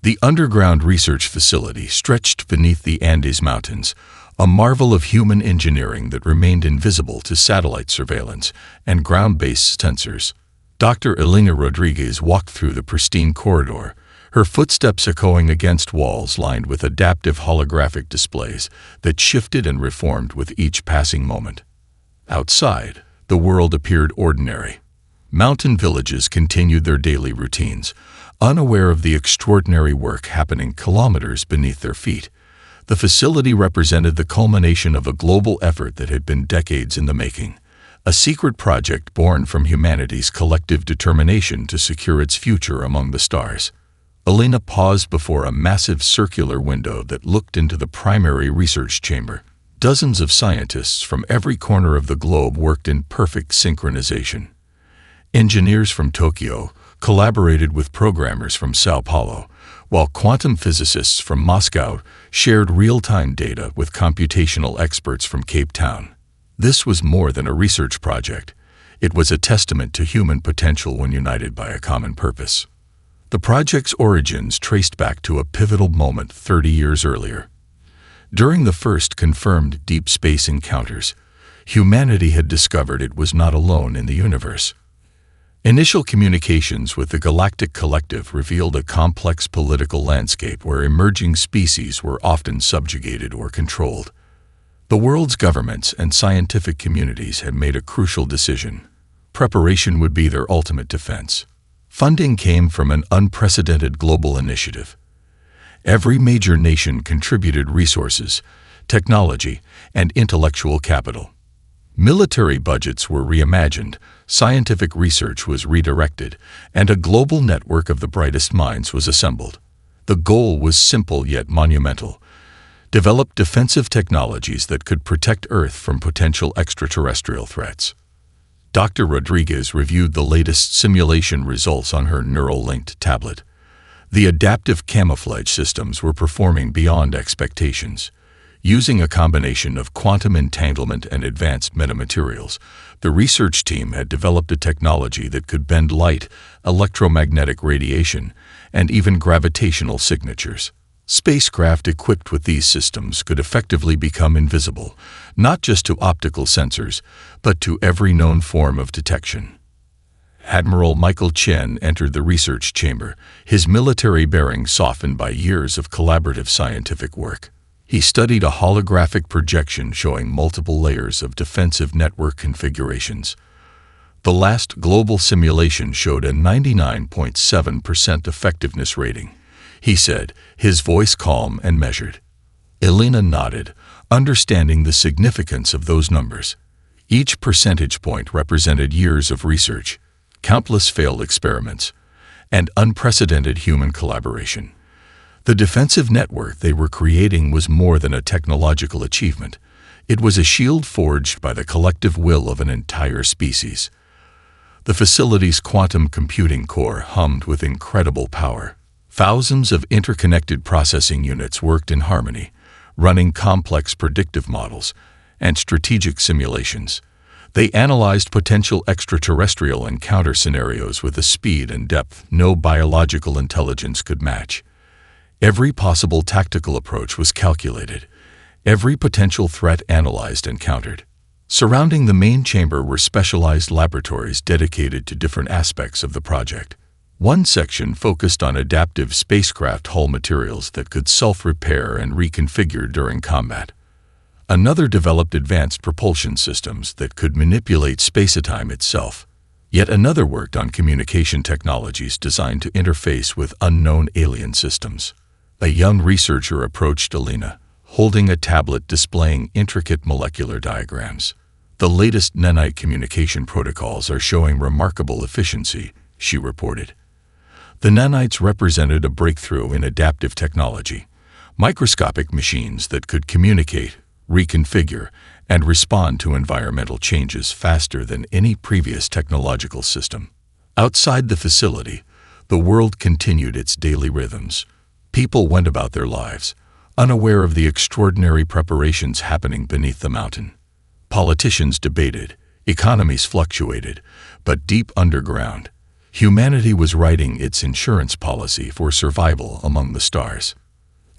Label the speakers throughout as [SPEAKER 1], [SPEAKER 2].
[SPEAKER 1] The underground research facility stretched beneath the Andes Mountains, a marvel of human engineering that remained invisible to satellite surveillance and ground-based sensors. Dr. Elena Rodriguez walked through the pristine corridor, her footsteps echoing against walls lined with adaptive holographic displays that shifted and reformed with each passing moment. Outside, the world appeared ordinary. Mountain villages continued their daily routines, unaware of the extraordinary work happening kilometers beneath their feet. The facility represented the culmination of a global effort that had been decades in the making, a secret project born from humanity's collective determination to secure its future among the stars. Elena paused before a massive circular window that looked into the primary research chamber. Dozens of scientists from every corner of the globe worked in perfect synchronization. Engineers from Tokyo collaborated with programmers from Sao Paulo, while quantum physicists from Moscow shared real-time data with computational experts from Cape Town. This was more than a research project. It was a testament to human potential when united by a common purpose. The project's origins traced back to a pivotal moment 30 years earlier. During the first confirmed deep space encounters, humanity had discovered it was not alone in the universe. Initial communications with the Galactic Collective revealed a complex political landscape where emerging species were often subjugated or controlled. The world's governments and scientific communities had made a crucial decision. Preparation would be their ultimate defense. Funding came from an unprecedented global initiative. Every major nation contributed resources, technology, and intellectual capital. Military budgets were reimagined, scientific research was redirected, and a global network of the brightest minds was assembled. The goal was simple yet monumental: develop defensive technologies that could protect Earth from potential extraterrestrial threats. Dr. Rodriguez reviewed the latest simulation results on her neural-linked tablet. The adaptive camouflage systems were performing beyond expectations. Using a combination of quantum entanglement and advanced metamaterials, the research team had developed a technology that could bend light, electromagnetic radiation, and even gravitational signatures. Spacecraft equipped with these systems could effectively become invisible, not just to optical sensors, but to every known form of detection. Admiral Michael Chen entered the research chamber, his military bearing softened by years of collaborative scientific work. He studied a holographic projection showing multiple layers of defensive network configurations. The last global simulation showed a 99.7% effectiveness rating, he said, his voice calm and measured. Elena nodded, understanding the significance of those numbers. Each percentage point represented years of research, countless failed experiments, and unprecedented human collaboration. The defensive network they were creating was more than a technological achievement. It was a shield forged by the collective will of an entire species. The facility's quantum computing core hummed with incredible power. Thousands of interconnected processing units worked in harmony, running complex predictive models and strategic simulations. They analyzed potential extraterrestrial encounter scenarios with a speed and depth no biological intelligence could match. Every possible tactical approach was calculated, every potential threat analyzed and countered. Surrounding the main chamber were specialized laboratories dedicated to different aspects of the project. One section focused on adaptive spacecraft hull materials that could self-repair and reconfigure during combat. Another developed advanced propulsion systems that could manipulate spacetime itself. Yet another worked on communication technologies designed to interface with unknown alien systems. A young researcher approached Elena, holding a tablet displaying intricate molecular diagrams. The latest nanite communication protocols are showing remarkable efficiency, she reported. The nanites represented a breakthrough in adaptive technology, microscopic machines that could communicate, reconfigure, and respond to environmental changes faster than any previous technological system. Outside the facility, the world continued its daily rhythms. People went about their lives, unaware of the extraordinary preparations happening beneath the mountain. Politicians debated, economies fluctuated, but deep underground, Humanity was writing its insurance policy for survival among the stars.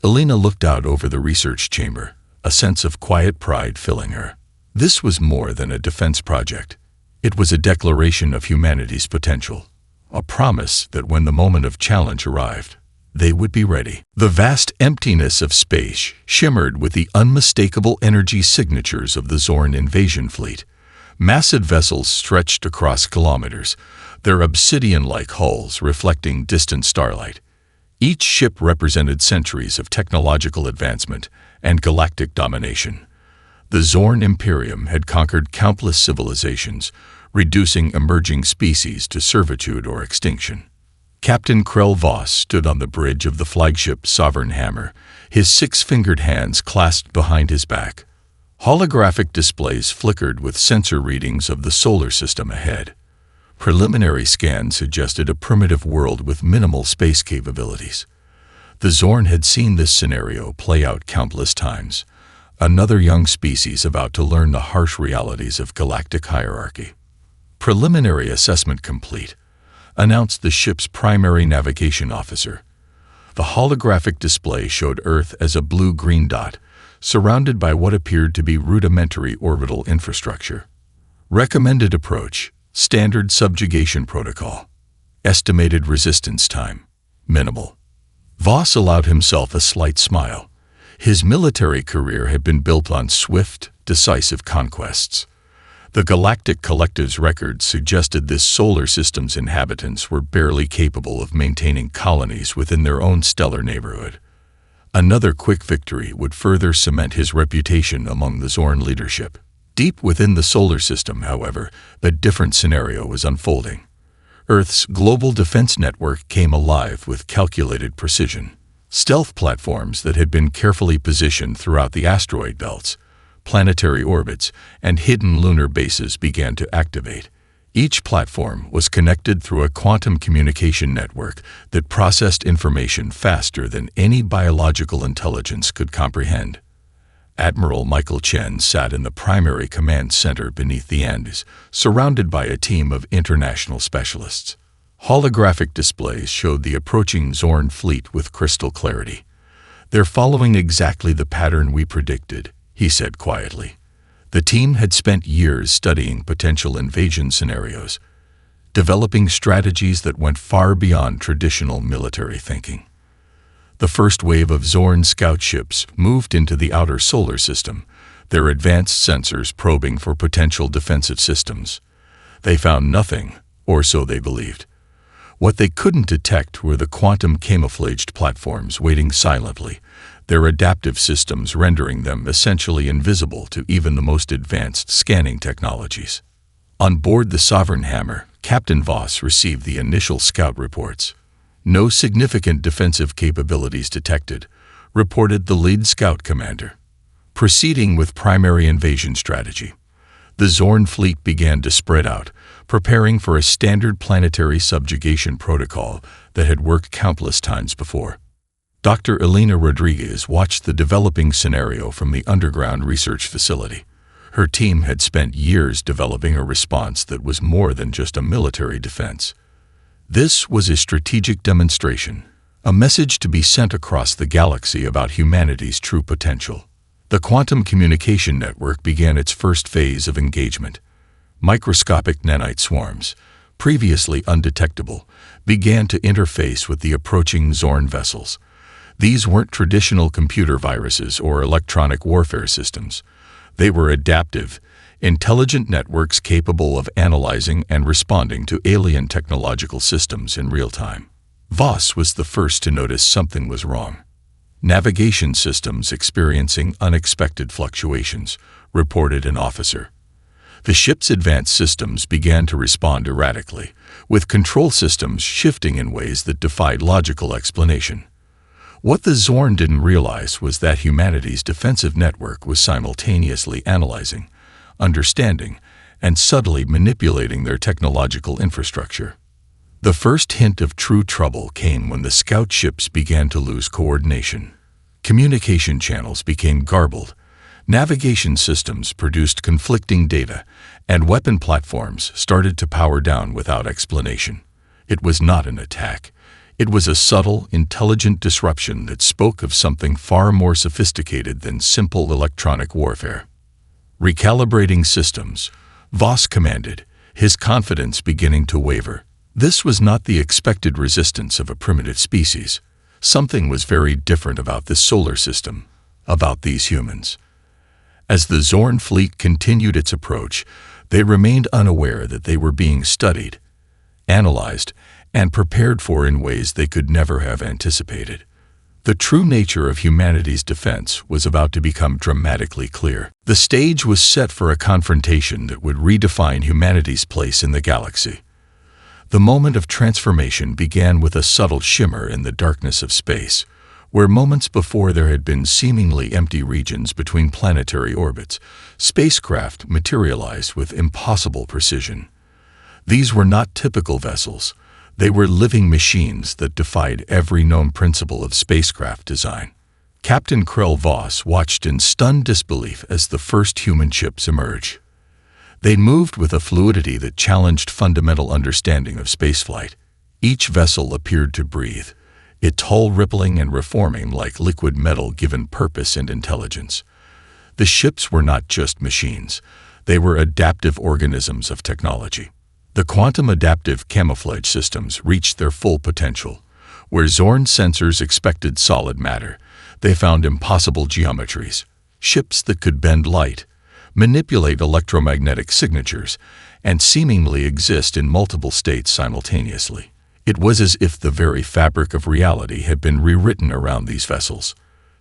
[SPEAKER 1] Elena looked out over the research chamber, a sense of quiet pride filling her. This was more than a defense project. It was a declaration of humanity's potential, a promise that when the moment of challenge arrived, they would be ready. The vast emptiness of space shimmered with the unmistakable energy signatures of the Zorn invasion fleet. Massive vessels stretched across kilometers, their obsidian-like hulls reflecting distant starlight. Each ship represented centuries of technological advancement and galactic domination. The Zorn Imperium had conquered countless civilizations, reducing emerging species to servitude or extinction. Captain Krell Voss stood on the bridge of the flagship Sovereign Hammer, his six-fingered hands clasped behind his back. Holographic displays flickered with sensor readings of the solar system ahead. Preliminary scans suggested a primitive world with minimal space capabilities. The Zorn had seen this scenario play out countless times. Another young species about to learn the harsh realities of galactic hierarchy. Preliminary assessment complete, announced the ship's primary navigation officer. The holographic display showed Earth as a blue-green dot, surrounded by what appeared to be rudimentary orbital infrastructure. Recommended approach, standard subjugation protocol. Estimated resistance time, minimal. Voss allowed himself a slight smile. His military career had been built on swift, decisive conquests. The Galactic Collective's records suggested this solar system's inhabitants were barely capable of maintaining colonies within their own stellar neighborhood. Another quick victory would further cement his reputation among the Zorn leadership. Deep within the solar system, however, a different scenario was unfolding. Earth's global defense network came alive with calculated precision. Stealth platforms that had been carefully positioned throughout the asteroid belts, planetary orbits, and hidden lunar bases began to activate. Each platform was connected through a quantum communication network that processed information faster than any biological intelligence could comprehend. Admiral Michael Chen sat in the primary command center beneath the Andes, surrounded by a team of international specialists. Holographic displays showed the approaching Zorn fleet with crystal clarity. "They're following exactly the pattern we predicted," he said quietly. The team had spent years studying potential invasion scenarios, developing strategies that went far beyond traditional military thinking. The first wave of Zorn scout ships moved into the outer solar system, their advanced sensors probing for potential defensive systems. They found nothing, or so they believed. What they couldn't detect were the quantum camouflaged platforms waiting silently, their adaptive systems rendering them essentially invisible to even the most advanced scanning technologies. On board the Sovereign Hammer, Captain Voss received the initial scout reports. "No significant defensive capabilities detected," reported the lead scout commander. Proceeding with primary invasion strategy, the Zorn fleet began to spread out, preparing for a standard planetary subjugation protocol that had worked countless times before. Dr. Elena Rodriguez watched the developing scenario from the underground research facility. Her team had spent years developing a response that was more than just a military defense. This was a strategic demonstration, a message to be sent across the galaxy about humanity's true potential. The quantum communication network began its first phase of engagement. Microscopic nanite swarms, previously undetectable, began to interface with the approaching Zorn vessels. These weren't traditional computer viruses or electronic warfare systems. They were adaptive, intelligent networks capable of analyzing and responding to alien technological systems in real time. Voss was the first to notice something was wrong. Navigation systems experiencing unexpected fluctuations, reported an officer. The ship's advanced systems began to respond erratically, with control systems shifting in ways that defied logical explanation. What the Zorn didn't realize was that humanity's defensive network was simultaneously analyzing, understanding, and subtly manipulating their technological infrastructure. The first hint of true trouble came when the scout ships began to lose coordination. Communication channels became garbled, navigation systems produced conflicting data, and weapon platforms started to power down without explanation. It was not an attack. It was a subtle, intelligent disruption that spoke of something far more sophisticated than simple electronic warfare. "Recalibrating systems," Voss commanded, his confidence beginning to waver. This was not the expected resistance of a primitive species. Something was very different about this solar system, about these humans. As the Zorn fleet continued its approach, they remained unaware that they were being studied, analyzed, and prepared for in ways they could never have anticipated. The true nature of humanity's defense was about to become dramatically clear. The stage was set for a confrontation that would redefine humanity's place in the galaxy. The moment of transformation began with a subtle shimmer in the darkness of space, where moments before there had been seemingly empty regions between planetary orbits. Spacecraft materialized with impossible precision. These were not typical vessels. They were living machines that defied every known principle of spacecraft design. Captain Krell Voss watched in stunned disbelief as the first human ships emerged. They moved with a fluidity that challenged fundamental understanding of spaceflight. Each vessel appeared to breathe, its hull rippling and reforming like liquid metal given purpose and intelligence. The ships were not just machines. They were adaptive organisms of technology. The quantum adaptive camouflage systems reached their full potential. Where Zorn sensors expected solid matter, they found impossible geometries. Ships that could bend light, manipulate electromagnetic signatures, and seemingly exist in multiple states simultaneously. It was as if the very fabric of reality had been rewritten around these vessels.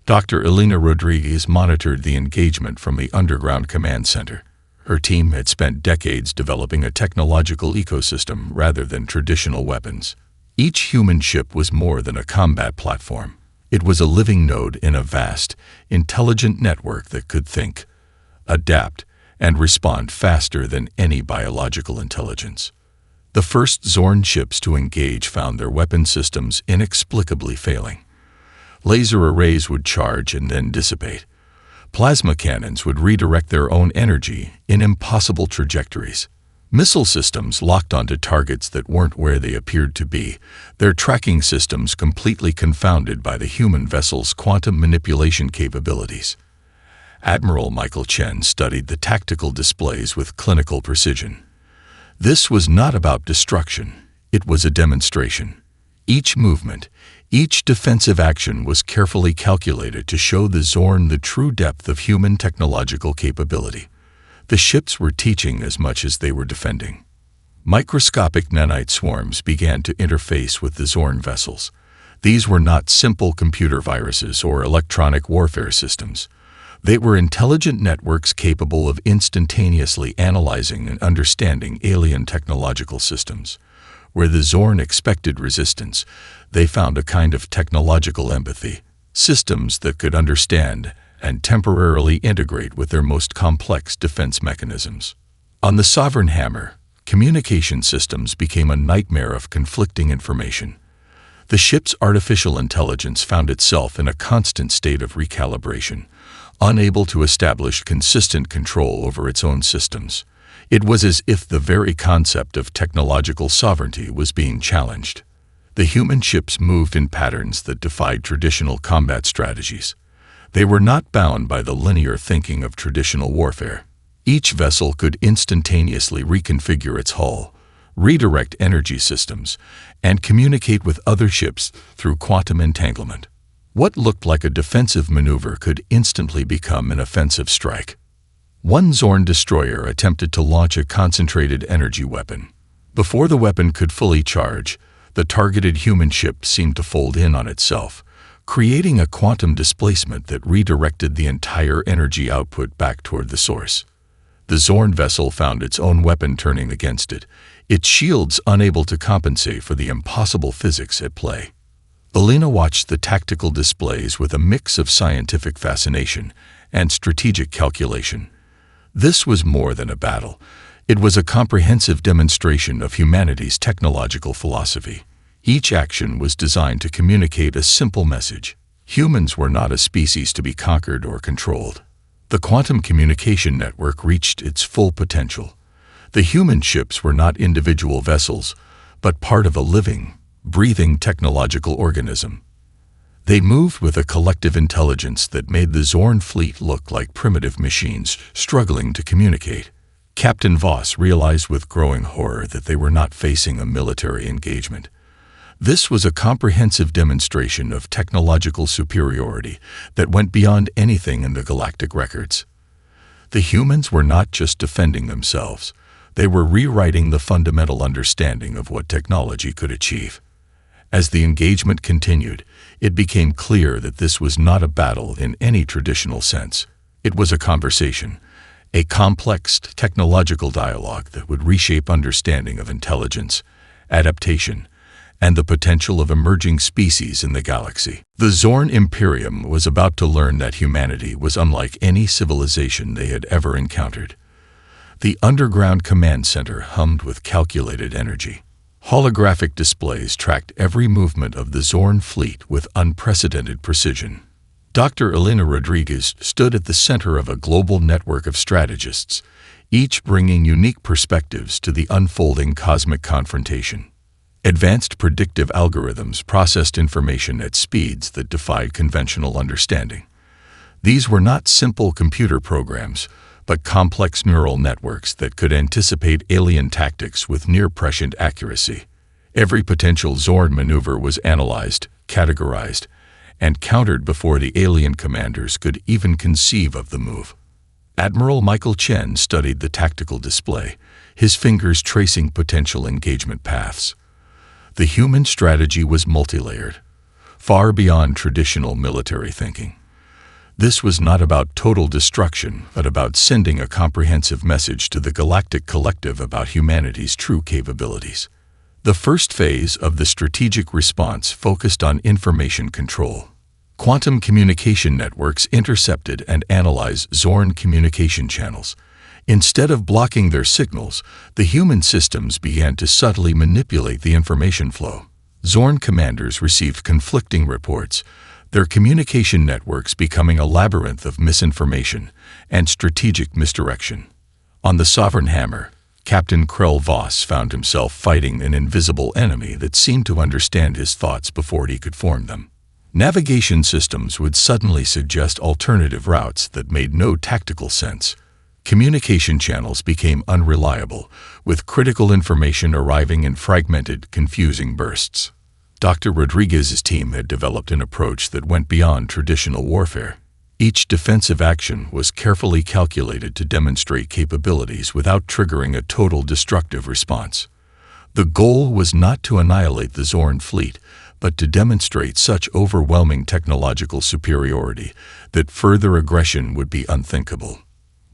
[SPEAKER 1] Dr. Elena Rodriguez monitored the engagement from the underground command center. Her team had spent decades developing a technological ecosystem rather than traditional weapons. Each human ship was more than a combat platform. It was a living node in a vast, intelligent network that could think, adapt, and respond faster than any biological intelligence. The first Zorn ships to engage found their weapon systems inexplicably failing. Laser arrays would charge and then dissipate. Plasma cannons would redirect their own energy in impossible trajectories. Missile systems locked onto targets that weren't where they appeared to be, their tracking systems completely confounded by the human vessel's quantum manipulation capabilities. Admiral Michael Chen studied the tactical displays with clinical precision. This was not about destruction, it was a demonstration. Each movement, each defensive action was carefully calculated to show the Zorn the true depth of human technological capability. The ships were teaching as much as they were defending. Microscopic nanite swarms began to interface with the Zorn vessels. These were not simple computer viruses or electronic warfare systems. They were intelligent networks capable of instantaneously analyzing and understanding alien technological systems. Where the Zorn expected resistance, they found a kind of technological empathy, systems that could understand and temporarily integrate with their most complex defense mechanisms. On the Sovereign Hammer, communication systems became a nightmare of conflicting information. The ship's artificial intelligence found itself in a constant state of recalibration, unable to establish consistent control over its own systems. It was as if the very concept of technological sovereignty was being challenged. The human ships moved in patterns that defied traditional combat strategies. They were not bound by the linear thinking of traditional warfare. Each vessel could instantaneously reconfigure its hull, redirect energy systems, and communicate with other ships through quantum entanglement. What looked like a defensive maneuver could instantly become an offensive strike. One Zorn destroyer attempted to launch a concentrated energy weapon. Before the weapon could fully charge, the targeted human ship seemed to fold in on itself, creating a quantum displacement that redirected the entire energy output back toward the source. The Zorn vessel found its own weapon turning against it, its shields unable to compensate for the impossible physics at play. Elena watched the tactical displays with a mix of scientific fascination and strategic calculation. This was more than a battle. It was a comprehensive demonstration of humanity's technological philosophy. Each action was designed to communicate a simple message. Humans were not a species to be conquered or controlled. The quantum communication network reached its full potential. The human ships were not individual vessels, but part of a living, breathing technological organism. They moved with a collective intelligence that made the Zorn fleet look like primitive machines struggling to communicate. Captain Voss realized with growing horror that they were not facing a military engagement. This was a comprehensive demonstration of technological superiority that went beyond anything in the galactic records. The humans were not just defending themselves, they were rewriting the fundamental understanding of what technology could achieve. As the engagement continued, it became clear that this was not a battle in any traditional sense. It was a conversation, a complex technological dialogue that would reshape understanding of intelligence, adaptation, and the potential of emerging species in the galaxy. The Zorn Imperium was about to learn that humanity was unlike any civilization they had ever encountered. The underground command center hummed with calculated energy. Holographic displays tracked every movement of the Zorn fleet with unprecedented precision. Dr. Elena Rodriguez stood at the center of a global network of strategists, each bringing unique perspectives to the unfolding cosmic confrontation. Advanced predictive algorithms processed information at speeds that defied conventional understanding. These were not simple computer programs, but complex neural networks that could anticipate alien tactics with near-prescient accuracy. Every potential Zorn maneuver was analyzed, categorized, and countered before the alien commanders could even conceive of the move. Admiral Michael Chen studied the tactical display, his fingers tracing potential engagement paths. The human strategy was multi-layered, far beyond traditional military thinking. This was not about total destruction, but about sending a comprehensive message to the galactic collective about humanity's true capabilities. The first phase of the strategic response focused on information control. Quantum communication networks intercepted and analyzed Zorn communication channels. Instead of blocking their signals, the human systems began to subtly manipulate the information flow. Zorn commanders received conflicting reports, their communication networks becoming a labyrinth of misinformation and strategic misdirection. On the Sovereign Hammer, Captain Krell Voss found himself fighting an invisible enemy that seemed to understand his thoughts before he could form them. Navigation systems would suddenly suggest alternative routes that made no tactical sense. Communication channels became unreliable, with critical information arriving in fragmented, confusing bursts. Dr. Rodriguez's team had developed an approach that went beyond traditional warfare. Each defensive action was carefully calculated to demonstrate capabilities without triggering a total destructive response. The goal was not to annihilate the Zorn fleet, but to demonstrate such overwhelming technological superiority that further aggression would be unthinkable.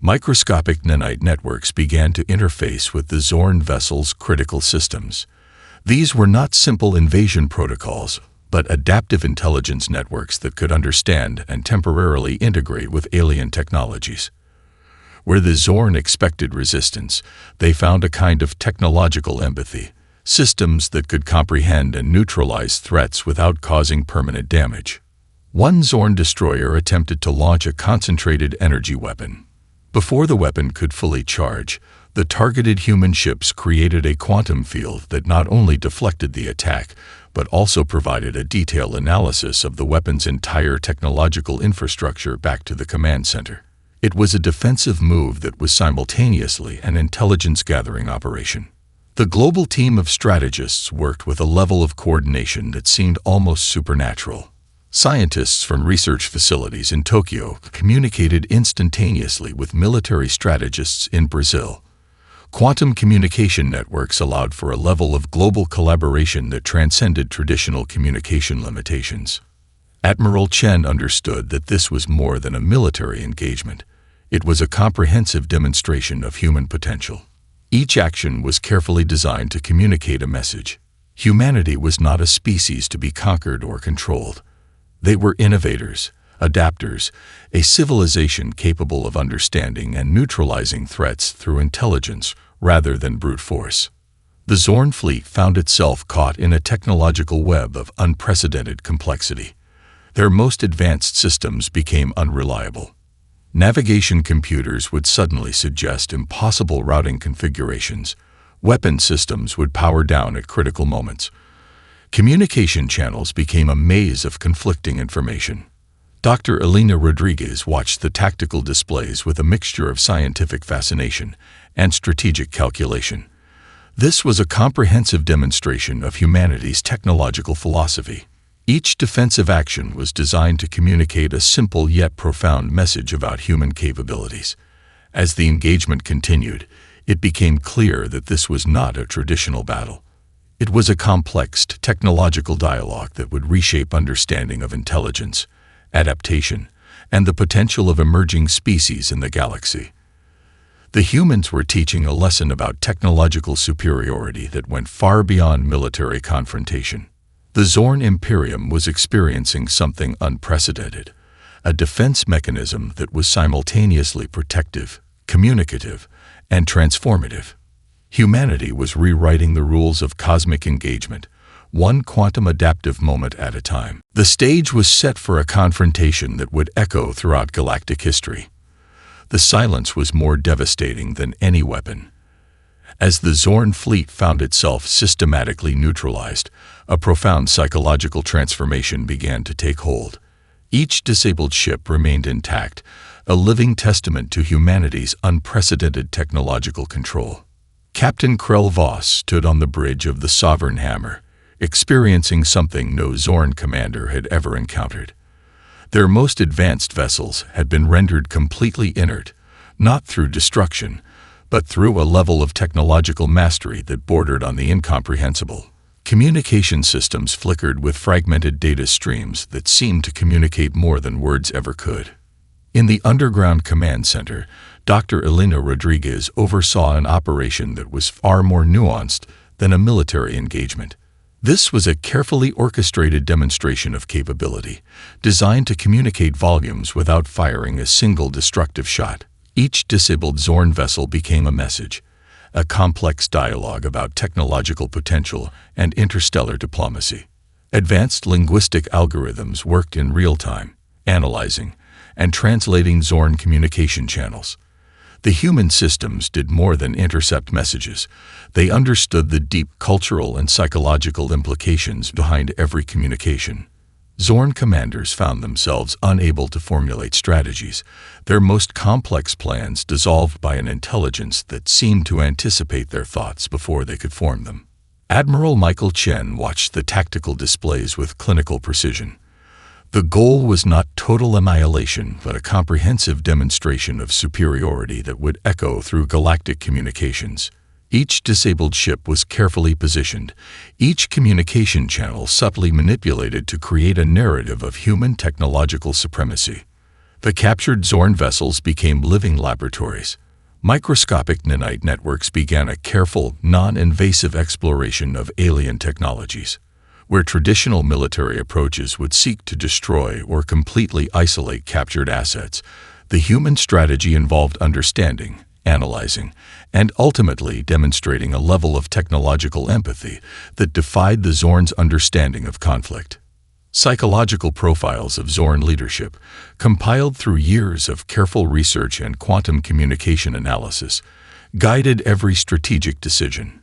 [SPEAKER 1] Microscopic nanite networks began to interface with the Zorn vessel's critical systems. These were not simple invasion protocols, but adaptive intelligence networks that could understand and temporarily integrate with alien technologies. Where the Zorn expected resistance, they found a kind of technological empathy, systems that could comprehend and neutralize threats without causing permanent damage. One Zorn destroyer attempted to launch a concentrated energy weapon. Before the weapon could fully charge, the targeted human ships created a quantum field that not only deflected the attack, but also provided a detailed analysis of the weapon's entire technological infrastructure back to the command center. It was a defensive move that was simultaneously an intelligence-gathering operation. The global team of strategists worked with a level of coordination that seemed almost supernatural. Scientists from research facilities in Tokyo communicated instantaneously with military strategists in Brazil. Quantum communication networks allowed for a level of global collaboration that transcended traditional communication limitations. Admiral Chen understood that this was more than a military engagement. It was a comprehensive demonstration of human potential. Each action was carefully designed to communicate a message. Humanity was not a species to be conquered or controlled. They were innovators, adapters, a civilization capable of understanding and neutralizing threats through intelligence rather than brute force. The Zorn fleet found itself caught in a technological web of unprecedented complexity. Their most advanced systems became unreliable. Navigation computers would suddenly suggest impossible routing configurations, Weapon systems would power down at critical moments. Communication channels became a maze of conflicting information. Dr. Elena Rodriguez watched the tactical displays with a mixture of scientific fascination and strategic calculation. This was a comprehensive demonstration of humanity's technological philosophy. Each defensive action was designed to communicate a simple yet profound message about human capabilities. As the engagement continued, it became clear that this was not a traditional battle. It was a complex technological dialogue that would reshape understanding of intelligence, adaptation, and the potential of emerging species in the galaxy. The humans were teaching a lesson about technological superiority that went far beyond military confrontation. The Zorn Imperium was experiencing something unprecedented, a defense mechanism that was simultaneously protective, communicative, and transformative. Humanity was rewriting the rules of cosmic engagement, one quantum adaptive moment at a time. The stage was set for a confrontation that would echo throughout galactic history. The silence was more devastating than any weapon. As the Zorn fleet found itself systematically neutralized, a profound psychological transformation began to take hold. Each disabled ship remained intact, a living testament to humanity's unprecedented technological control. Captain Krell Voss stood on the bridge of the Sovereign Hammer, experiencing something no Zorn commander had ever encountered. Their most advanced vessels had been rendered completely inert, not through destruction, but through a level of technological mastery that bordered on the incomprehensible. Communication systems flickered with fragmented data streams that seemed to communicate more than words ever could. In the underground command center, Dr. Elena Rodriguez oversaw an operation that was far more nuanced than a military engagement. This was a carefully orchestrated demonstration of capability, designed to communicate volumes without firing a single destructive shot. Each disabled Zorn vessel became a message, a complex dialogue about technological potential and interstellar diplomacy. Advanced linguistic algorithms worked in real time, analyzing and translating Zorn communication channels. The human systems did more than intercept messages. They understood the deep cultural and psychological implications behind every communication. Zorn commanders found themselves unable to formulate strategies, their most complex plans dissolved by an intelligence that seemed to anticipate their thoughts before they could form them. Admiral Michael Chen watched the tactical displays with clinical precision. The goal was not total annihilation, but a comprehensive demonstration of superiority that would echo through galactic communications. Each disabled ship was carefully positioned, each communication channel subtly manipulated to create a narrative of human technological supremacy. The captured Zorn vessels became living laboratories. Microscopic nanite networks began a careful, non-invasive exploration of alien technologies. Where traditional military approaches would seek to destroy or completely isolate captured assets, the human strategy involved understanding, analyzing, and ultimately demonstrating a level of technological empathy that defied the Zorn's understanding of conflict. Psychological profiles of Zorn leadership, compiled through years of careful research and quantum communication analysis, guided every strategic decision.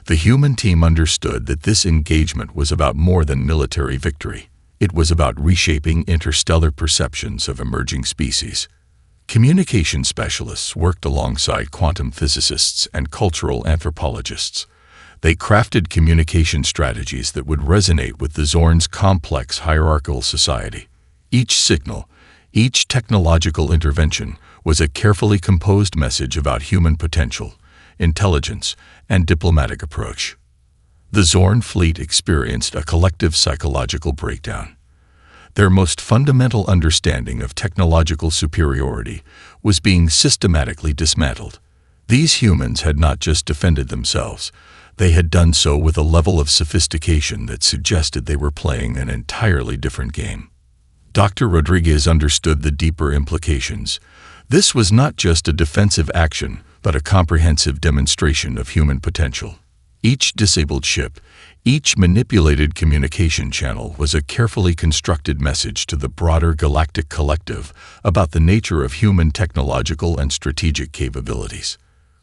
[SPEAKER 1] The human team understood that this engagement was about more than military victory. It was about reshaping interstellar perceptions of emerging species. Communication specialists worked alongside quantum physicists and cultural anthropologists. They crafted communication strategies that would resonate with the Zorn's complex hierarchical society. Each signal, each technological intervention was a carefully composed message about human potential, intelligence, and diplomatic approach. The Zorn fleet experienced a collective psychological breakdown. Their most fundamental understanding of technological superiority was being systematically dismantled. These humans had not just defended themselves, they had done so with a level of sophistication that suggested they were playing an entirely different game. Dr. Rodriguez understood the deeper implications. This was not just a defensive action, but a comprehensive demonstration of human potential. Each disabled ship, each manipulated communication channel was a carefully constructed message to the broader galactic collective about the nature of human technological and strategic capabilities.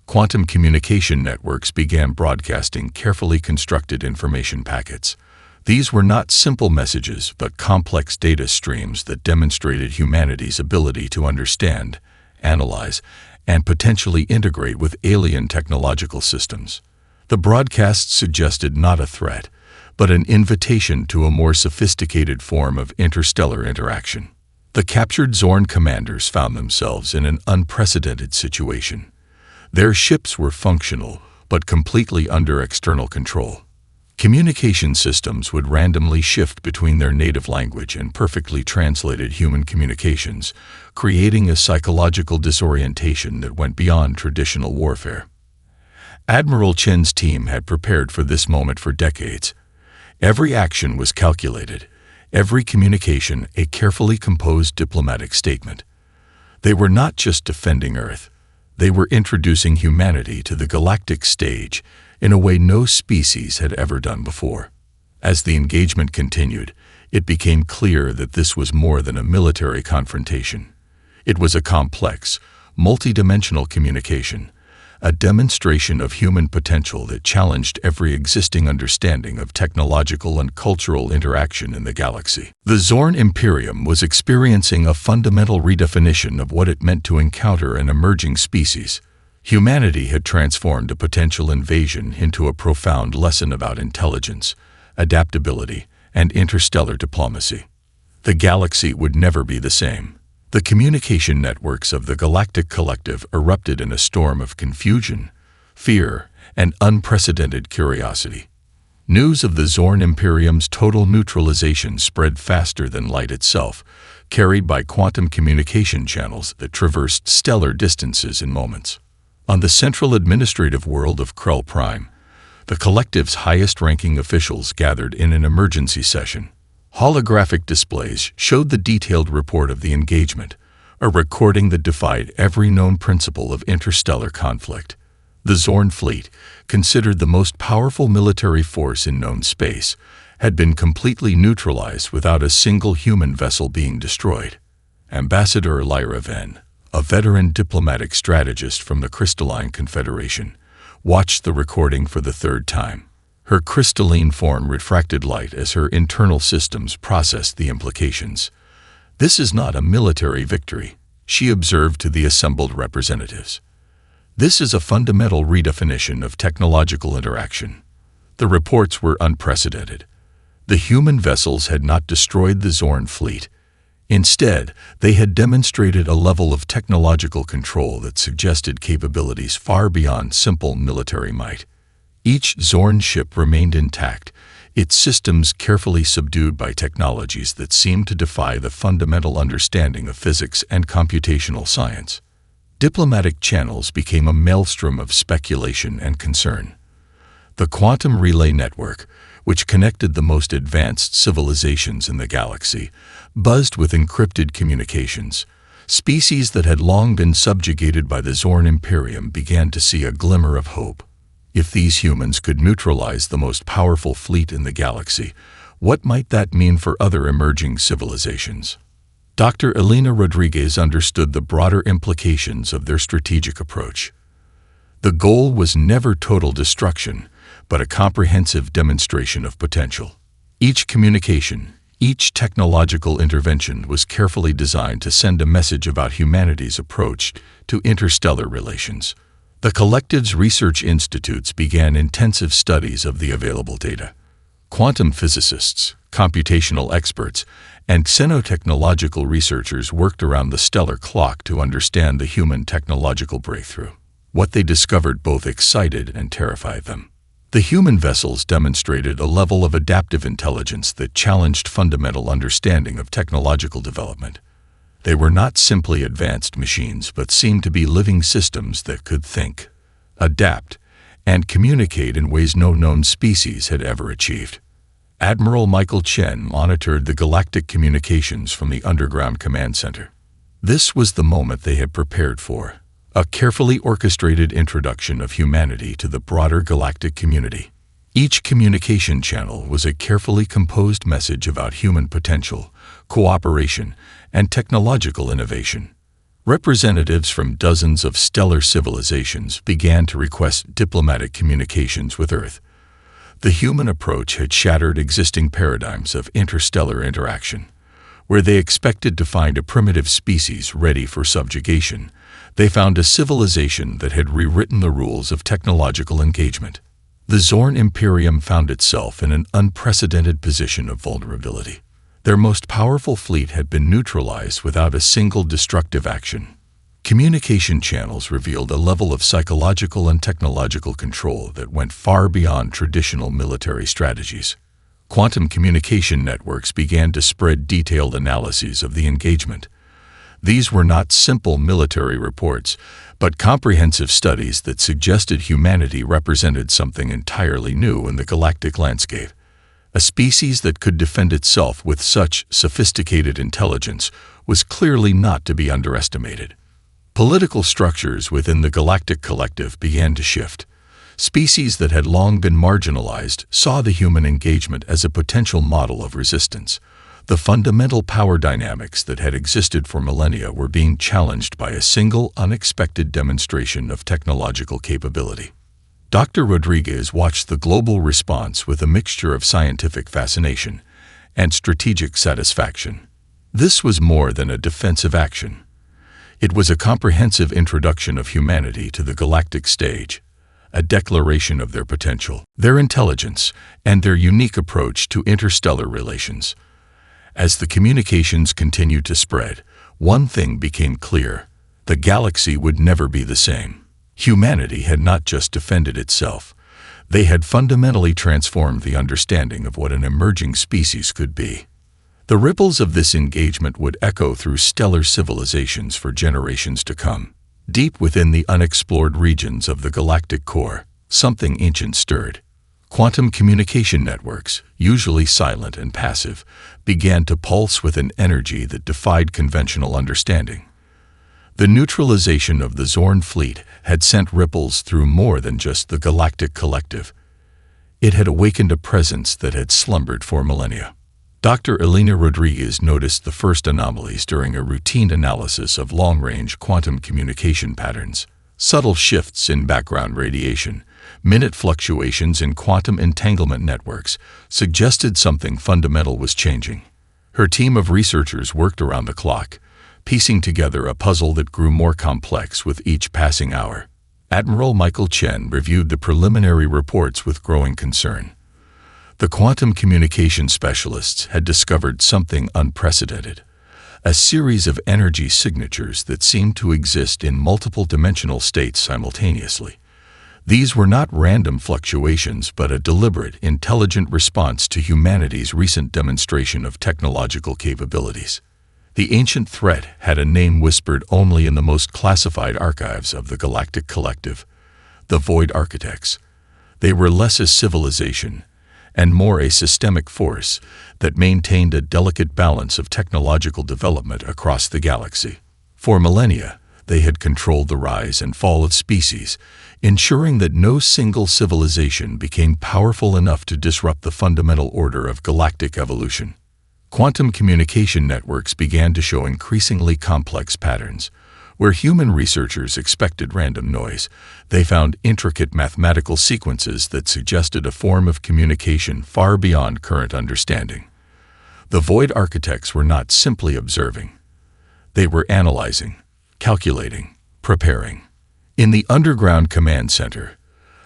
[SPEAKER 1] Quantum communication networks began broadcasting carefully constructed information packets. These were not simple messages, but complex data streams that demonstrated humanity's ability to understand, analyze, and potentially integrate with alien technological systems. The broadcasts suggested not a threat, but an invitation to a more sophisticated form of interstellar interaction. The captured Zorn commanders found themselves in an unprecedented situation. Their ships were functional, but completely under external control. Communication systems would randomly shift between their native language and perfectly translated human communications, creating a psychological disorientation that went beyond traditional warfare. Admiral Chen's team had prepared for this moment for decades. Every action was calculated, every communication a carefully composed diplomatic statement. They were not just defending Earth, they were introducing humanity to the galactic stage in a way no species had ever done before. As the engagement continued, it became clear that this was more than a military confrontation. It was a complex, multidimensional communication, a demonstration of human potential that challenged every existing understanding of technological and cultural interaction in the galaxy. The Zorn Imperium was experiencing a fundamental redefinition of what it meant to encounter an emerging species. Humanity had transformed a potential invasion into a profound lesson about intelligence, adaptability, and interstellar diplomacy. The galaxy would never be the same. The communication networks of the Galactic Collective erupted in a storm of confusion, fear, and unprecedented curiosity. News of the Zorn Imperium's total neutralization spread faster than light itself, carried by quantum communication channels that traversed stellar distances in moments. On the central administrative world of Krell Prime, the Collective's highest-ranking officials gathered in an emergency session. Holographic displays showed the detailed report of the engagement, a recording that defied every known principle of interstellar conflict. The Zorn fleet, considered the most powerful military force in known space, had been completely neutralized without a single human vessel being destroyed. Ambassador Lyra Venn, a veteran diplomatic strategist from the Crystalline Confederation, watched the recording for the third time. Her crystalline form refracted light as her internal systems processed the implications. "This is not a military victory," she observed to the assembled representatives. "This is a fundamental redefinition of technological interaction." The reports were unprecedented. The human vessels had not destroyed the Zorn fleet. Instead, they had demonstrated a level of technological control that suggested capabilities far beyond simple military might. Each Zorn ship remained intact, its systems carefully subdued by technologies that seemed to defy the fundamental understanding of physics and computational science. Diplomatic channels became a maelstrom of speculation and concern. The Quantum Relay Network, which connected the most advanced civilizations in the galaxy, buzzed with encrypted communications. Species that had long been subjugated by the Zorn Imperium began to see a glimmer of hope. If these humans could neutralize the most powerful fleet in the galaxy, what might that mean for other emerging civilizations? Dr. Elena Rodriguez understood the broader implications of their strategic approach. The goal was never total destruction, but a comprehensive demonstration of potential. Each communication, each technological intervention was carefully designed to send a message about humanity's approach to interstellar relations. The Collective's research institutes began intensive studies of the available data. Quantum physicists, computational experts, and xenotechnological researchers worked around the stellar clock to understand the human technological breakthrough. What they discovered both excited and terrified them. The human vessels demonstrated a level of adaptive intelligence that challenged fundamental understanding of technological development. They were not simply advanced machines, but seemed to be living systems that could think, adapt, and communicate in ways no known species had ever achieved. Admiral Michael Chen monitored the galactic communications from the underground command center. This was the moment they had prepared for, a carefully orchestrated introduction of humanity to the broader galactic community. Each communication channel was a carefully composed message about human potential, cooperation, and technological innovation. Representatives from dozens of stellar civilizations began to request diplomatic communications with Earth. The human approach had shattered existing paradigms of interstellar interaction. Where they expected to find a primitive species ready for subjugation, they found a civilization that had rewritten the rules of technological engagement. The Zorn Imperium found itself in an unprecedented position of vulnerability. Their most powerful fleet had been neutralized without a single destructive action. Communication channels revealed a level of psychological and technological control that went far beyond traditional military strategies. Quantum communication networks began to spread detailed analyses of the engagement. These were not simple military reports, but comprehensive studies that suggested humanity represented something entirely new in the galactic landscape. A species that could defend itself with such sophisticated intelligence was clearly not to be underestimated. Political structures within the galactic collective began to shift. Species that had long been marginalized saw the human engagement as a potential model of resistance. The fundamental power dynamics that had existed for millennia were being challenged by a single, unexpected demonstration of technological capability. Dr. Rodriguez watched the global response with a mixture of scientific fascination and strategic satisfaction. This was more than a defensive action. It was a comprehensive introduction of humanity to the galactic stage, a declaration of their potential, their intelligence, and their unique approach to interstellar relations. As the communications continued to spread, one thing became clear: the galaxy would never be the same. Humanity had not just defended itself, they had fundamentally transformed the understanding of what an emerging species could be. The ripples of this engagement would echo through stellar civilizations for generations to come. Deep within the unexplored regions of the galactic core, something ancient stirred. Quantum communication networks, usually silent and passive, began to pulse with an energy that defied conventional understanding. The neutralization of the Zorn fleet had sent ripples through more than just the galactic collective. It had awakened a presence that had slumbered for millennia. Dr. Elena Rodriguez noticed the first anomalies during a routine analysis of long-range quantum communication patterns. Subtle shifts in background radiation, minute fluctuations in quantum entanglement networks suggested something fundamental was changing. Her team of researchers worked around the clock, piecing together a puzzle that grew more complex with each passing hour. Admiral Michael Chen reviewed the preliminary reports with growing concern. The quantum communication specialists had discovered something unprecedented, a series of energy signatures that seemed to exist in multiple dimensional states simultaneously. These were not random fluctuations, but a deliberate, intelligent response to humanity's recent demonstration of technological capabilities. The ancient threat had a name whispered only in the most classified archives of the Galactic Collective: the Void Architects. They were less a civilization and more a systemic force that maintained a delicate balance of technological development across the galaxy. For millennia, they had controlled the rise and fall of species, ensuring that no single civilization became powerful enough to disrupt the fundamental order of galactic evolution. Quantum communication networks began to show increasingly complex patterns. Where human researchers expected random noise, they found intricate mathematical sequences that suggested a form of communication far beyond current understanding. The Void Architects were not simply observing. They were analyzing, calculating, preparing. In the underground command center,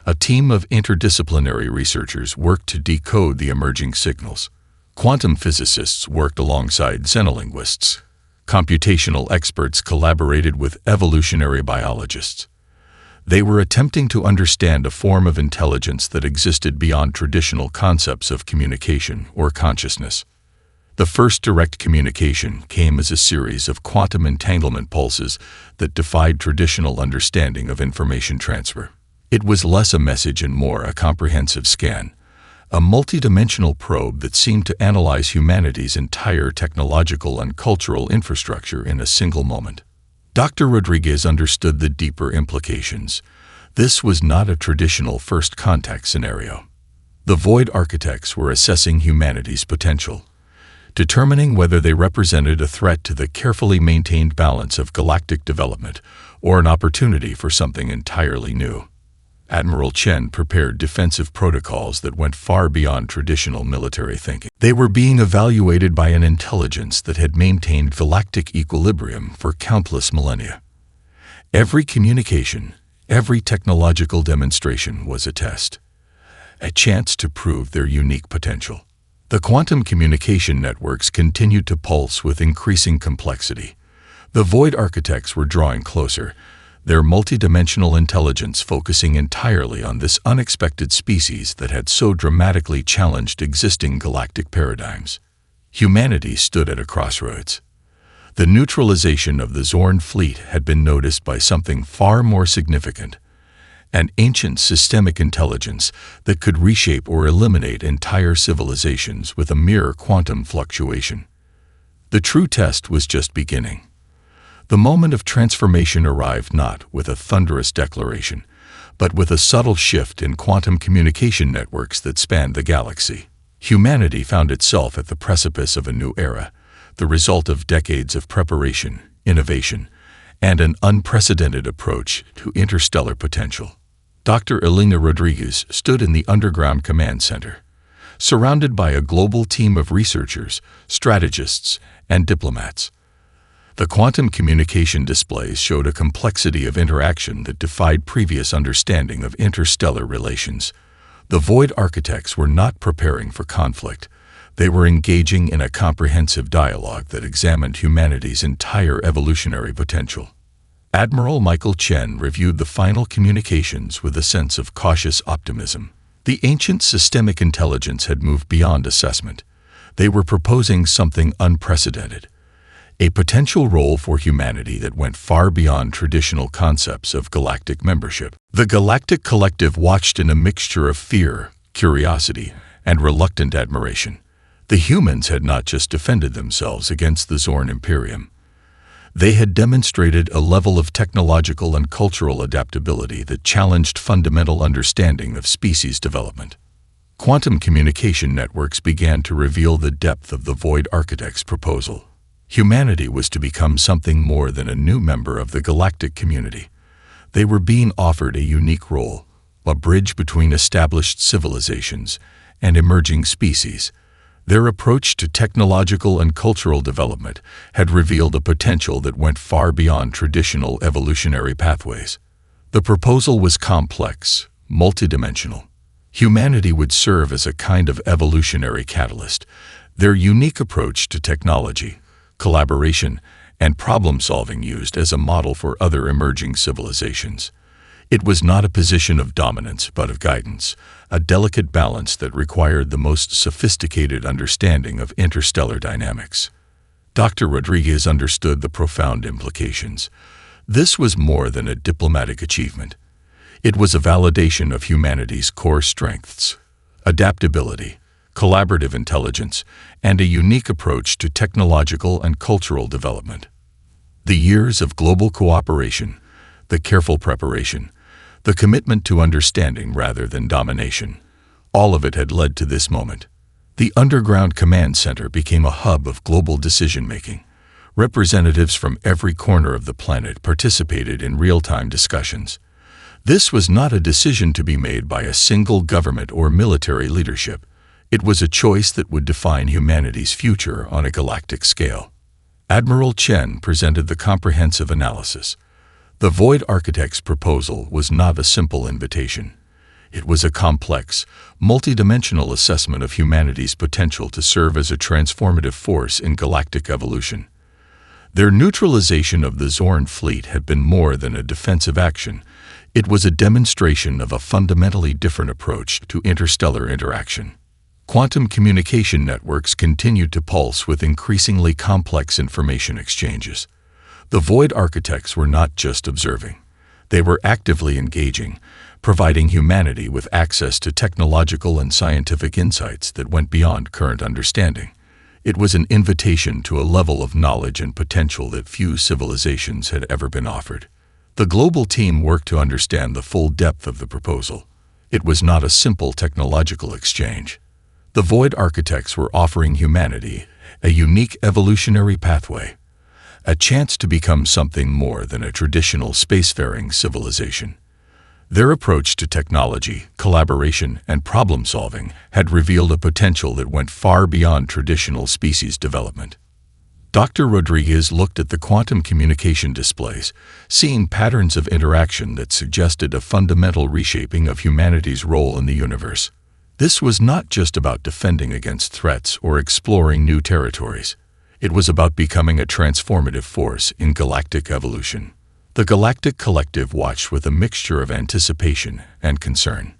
[SPEAKER 1] a team of interdisciplinary researchers worked to decode the emerging signals. Quantum physicists worked alongside xenolinguists. Computational experts collaborated with evolutionary biologists. They were attempting to understand a form of intelligence that existed beyond traditional concepts of communication or consciousness. The first direct communication came as a series of quantum entanglement pulses that defied traditional understanding of information transfer. It was less a message and more a comprehensive scan, a multidimensional probe that seemed to analyze humanity's entire technological and cultural infrastructure in a single moment. Dr. Rodriguez understood the deeper implications. This was not a traditional first contact scenario. The Void Architects were assessing humanity's potential. determining whether they represented a threat to the carefully maintained balance of galactic development or an opportunity for something entirely new. Admiral Chen prepared defensive protocols that went far beyond traditional military thinking. They were being evaluated by an intelligence that had maintained galactic equilibrium for countless millennia. Every communication, every technological demonstration was a test, a chance to prove their unique potential. The quantum communication networks continued to pulse with increasing complexity. The Void architects were drawing closer, their multidimensional intelligence focusing entirely on this unexpected species that had so dramatically challenged existing galactic paradigms. Humanity stood at a crossroads. The neutralization of the Zorn fleet had been noticed by something far more significant, an ancient systemic intelligence that could reshape or eliminate entire civilizations with a mere quantum fluctuation. The true test was just beginning. The moment of transformation arrived not with a thunderous declaration, but with a subtle shift in quantum communication networks that spanned the galaxy. Humanity found itself at the precipice of a new era, the result of decades of preparation, innovation, and an unprecedented approach to interstellar potential. Dr. Elena Rodriguez stood in the underground command center, surrounded by a global team of researchers, strategists, and diplomats. The quantum communication displays showed a complexity of interaction that defied previous understanding of interstellar relations. The Void architects were not preparing for conflict. They were engaging in a comprehensive dialogue that examined humanity's entire evolutionary potential. Admiral Michael Chen reviewed the final communications with a sense of cautious optimism. The ancient systemic intelligence had moved beyond assessment. They were proposing something unprecedented, a potential role for humanity that went far beyond traditional concepts of galactic membership. The galactic collective watched in a mixture of fear, curiosity, and reluctant admiration. The humans had not just defended themselves against the Zorn Imperium. They had demonstrated a level of technological and cultural adaptability that challenged fundamental understanding of species development. Quantum communication networks began to reveal the depth of the Void architect's proposal. Humanity was to become something more than a new member of the galactic community. They were being offered a unique role, a bridge between established civilizations and emerging species. Their approach to technological and cultural development had revealed a potential that went far beyond traditional evolutionary pathways. The proposal was complex, multidimensional. Humanity would serve as a kind of evolutionary catalyst. Their unique approach to technology, collaboration, and problem-solving used as a model for other emerging civilizations. It was not a position of dominance, but of guidance, a delicate balance that required the most sophisticated understanding of interstellar dynamics. Dr. Rodriguez understood the profound implications. This was more than a diplomatic achievement. It was a validation of humanity's core strengths: adaptability, collaborative intelligence, and a unique approach to technological and cultural development. The years of global cooperation, the careful preparation, the commitment to understanding rather than domination, all of it had led to this moment. The underground command center became a hub of global decision-making. Representatives from every corner of the planet participated in real-time discussions. This was not a decision to be made by a single government or military leadership. It was a choice that would define humanity's future on a galactic scale. Admiral Chen presented the comprehensive analysis. The Void architect's proposal was not a simple invitation. It was a complex, multidimensional assessment of humanity's potential to serve as a transformative force in galactic evolution. Their neutralization of the Zorn fleet had been more than a defensive action. It was a demonstration of a fundamentally different approach to interstellar interaction. Quantum communication networks continued to pulse with increasingly complex information exchanges. The Void architects were not just observing. They were actively engaging, providing humanity with access to technological and scientific insights that went beyond current understanding. It was an invitation to a level of knowledge and potential that few civilizations had ever been offered. The global team worked to understand the full depth of the proposal. It was not a simple technological exchange. The Void architects were offering humanity a unique evolutionary pathway, a chance to become something more than a traditional spacefaring civilization. Their approach to technology, collaboration, and problem-solving had revealed a potential that went far beyond traditional species development. Dr. Rodriguez looked at the quantum communication displays, seeing patterns of interaction that suggested a fundamental reshaping of humanity's role in the universe. This was not just about defending against threats or exploring new territories. It was about becoming a transformative force in galactic evolution. The Galactic Collective watched with a mixture of anticipation and concern.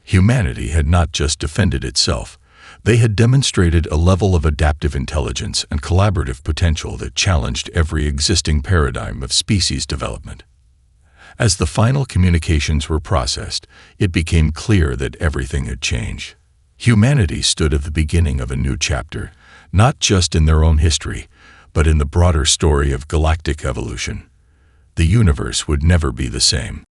[SPEAKER 1] Humanity had not just defended itself. They had demonstrated a level of adaptive intelligence and collaborative potential that challenged every existing paradigm of species development. As the final communications were processed, it became clear that everything had changed. Humanity stood at the beginning of a new chapter, not just in their own history, but in the broader story of galactic evolution. The universe would never be the same.